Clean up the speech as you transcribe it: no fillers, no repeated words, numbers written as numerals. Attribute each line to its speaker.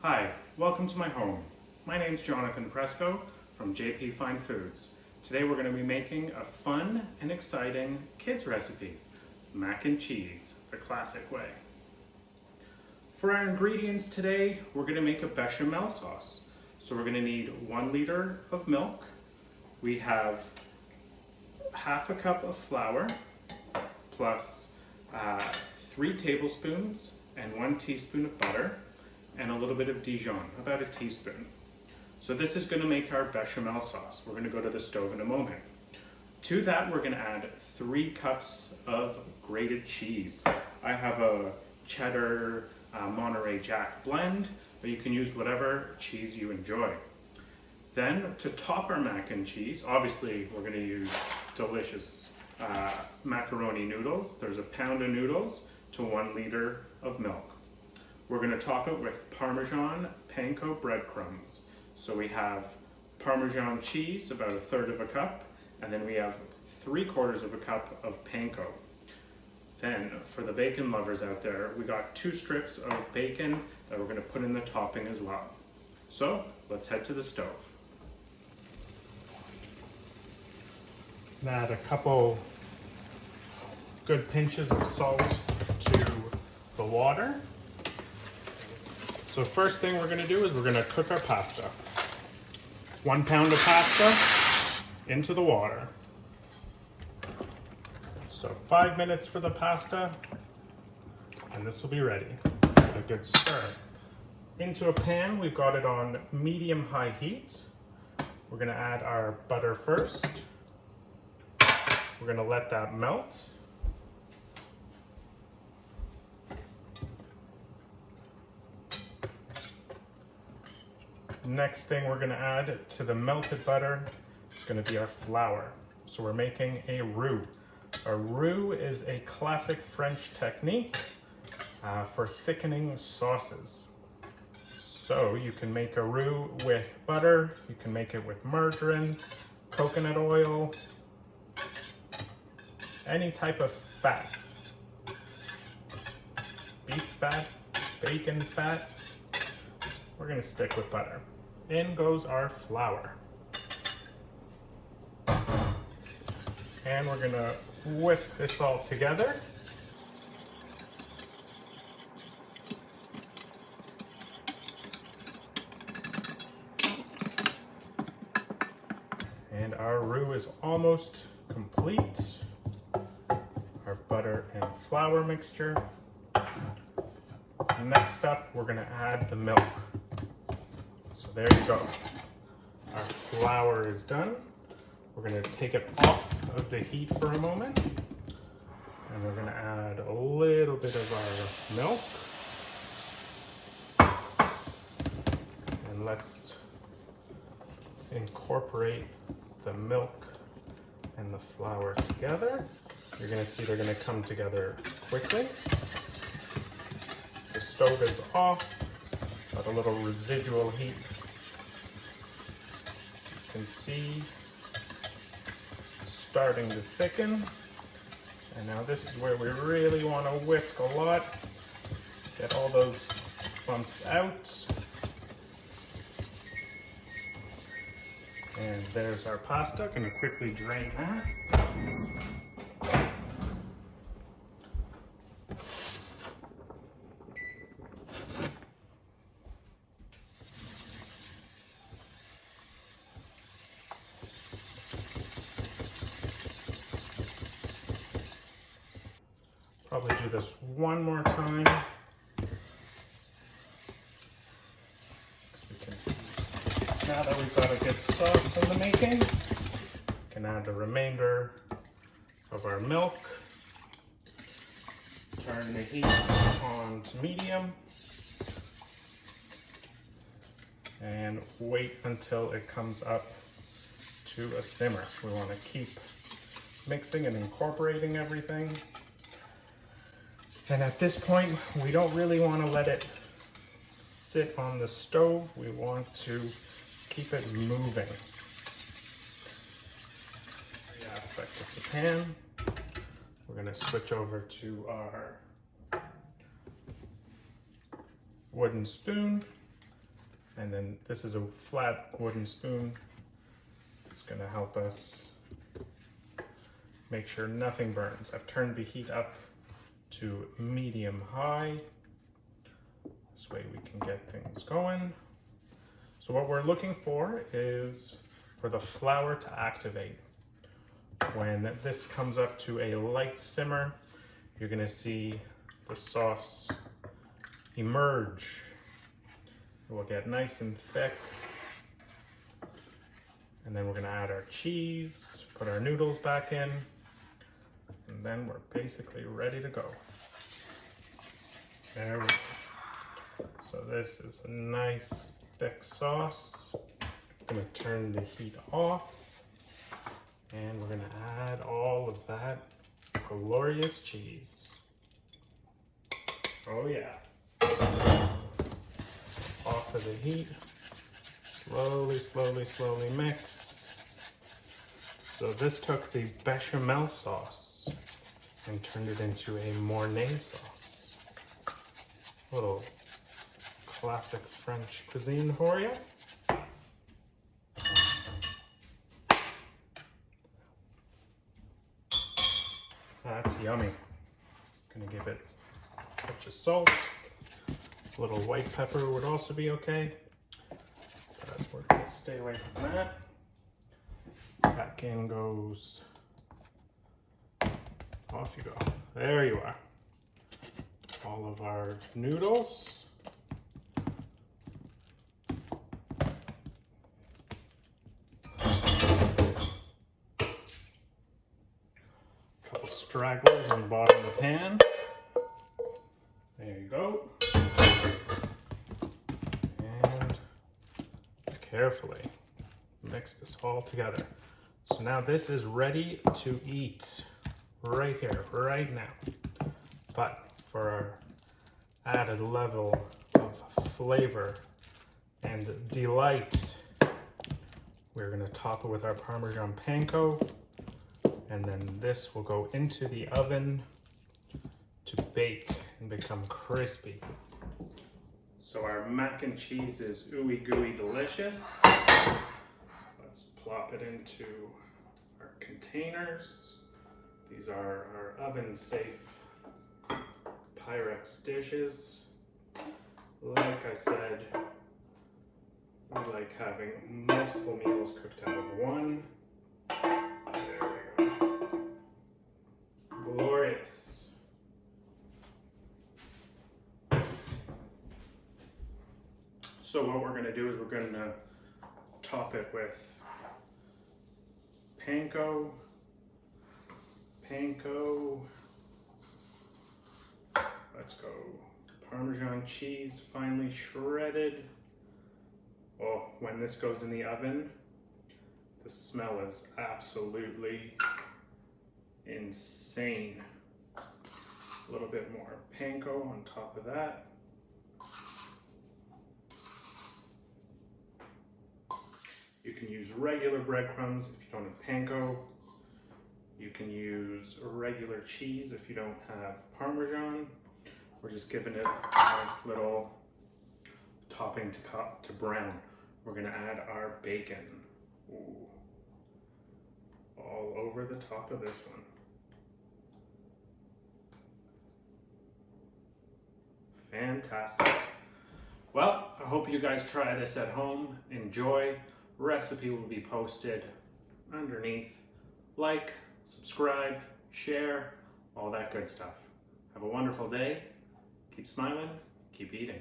Speaker 1: Hi, welcome to my home. My name's Jonathan Presco from JP Fine Foods. Today we're going to be making a fun and exciting kids recipe, mac and cheese, the classic way. For our ingredients today, we're going to make a bechamel sauce. So we're going to need 1 liter of milk. We have half a cup of flour plus 3 tablespoons and 1 teaspoon of butter, and a little bit of Dijon, about a teaspoon. So this is going to make our bechamel sauce. We're going to go to the stove in a moment. To that, we're going to add 3 cups of grated cheese. I have a cheddar Monterey Jack blend, but you can use whatever cheese you enjoy. Then to top our mac and cheese, obviously we're going to use delicious macaroni noodles. There's a pound of noodles to 1 liter of milk. We're going to top it with Parmesan panko breadcrumbs. So we have Parmesan cheese, about 1/3 cup, and then we have 3/4 cup of panko. Then for the bacon lovers out there, we got 2 strips of bacon that we're going to put in the topping as well. So let's head to the stove. Add a couple good pinches of salt to the water. So first thing we're going to do is we're going to cook our pasta. 1 pound of pasta into the water. So 5 minutes for the pasta, and this will be ready. A good stir. Into a pan, we've got it on medium-high heat. We're going to add our butter first. We're going to let that melt. Next thing we're going to add to the melted butter is going to be our flour. So we're making a roux. A roux is a classic French technique for thickening sauces. So you can make a roux with butter, you can make it with margarine, coconut oil, any type of fat. Beef fat, bacon fat. We're going to stick with butter. In goes our flour. And we're going to whisk this all together. And our roux is almost complete. Our butter and flour mixture. Next up, we're going to add the milk. So there you go. Our flour is done. We're going to take it off of the heat for a moment. And we're going to add a little bit of our milk. And let's incorporate the milk and the flour together. You're going to see they're going to come together quickly. The stove is off, got a little residual heat. You can see starting to thicken. And now this is where we really want to whisk a lot. Get all those bumps out. And there's our pasta. Gonna quickly drain that. Probably do this one more time. We can see now that we've got a good sauce in the making, we can add the remainder of our milk. Turn the heat on to medium. And wait until it comes up to a simmer. We want to keep mixing and incorporating everything. And at this point, we don't really want to let it sit on the stove. We want to keep it moving. Every aspect of the pan. We're going to switch over to our wooden spoon. And then this is a flat wooden spoon. It's gonna help us make sure nothing burns. I've turned the heat up to medium high. This way we can get things going. So what we're looking for is for the flour to activate. When this comes up to a light simmer, you're gonna see the sauce emerge. It will get nice and thick. And then we're gonna add our cheese, put our noodles back in, and then we're basically ready to go. There we go. So this is a nice thick sauce. I'm gonna turn the heat off, and we're gonna add all of that glorious cheese. Oh yeah. Off of the heat. Slowly, slowly, slowly mix. So this took the bechamel sauce and turned it into a Mornay sauce. A little classic French cuisine for you. That's yummy. Gonna give it a touch of salt. A little white pepper would also be okay. But we're gonna stay away from that. Back in goes. Off you go. There you are. All of our noodles. Couple stragglers on the bottom of the pan. There you go. And carefully mix this all together. So now this is ready to eat right here, right now. But for our added level of flavor and delight, we're gonna top it with our Parmesan panko, and then this will go into the oven to bake and become crispy. So our mac and cheese is ooey gooey delicious. Let's plop it into our containers. These are our oven safe Pyrex dishes. Like I said, we like having multiple meals cooked out of one. There we go. Glorious. So what we're gonna do is we're gonna top it with panko. Let's go. Parmesan cheese, finely shredded. Oh, when this goes in the oven, the smell is absolutely insane. A little bit more panko on top of that. You can use regular breadcrumbs if you don't have panko. You can use regular cheese if you don't have Parmesan. We're just giving it a nice little topping to brown. We're gonna add our bacon. Ooh. All over the top of this one. Fantastic. Well, I hope you guys try this at home. Enjoy. Recipe will be posted underneath. Like, subscribe, share, all that good stuff. Have a wonderful day. Keep smiling, keep eating.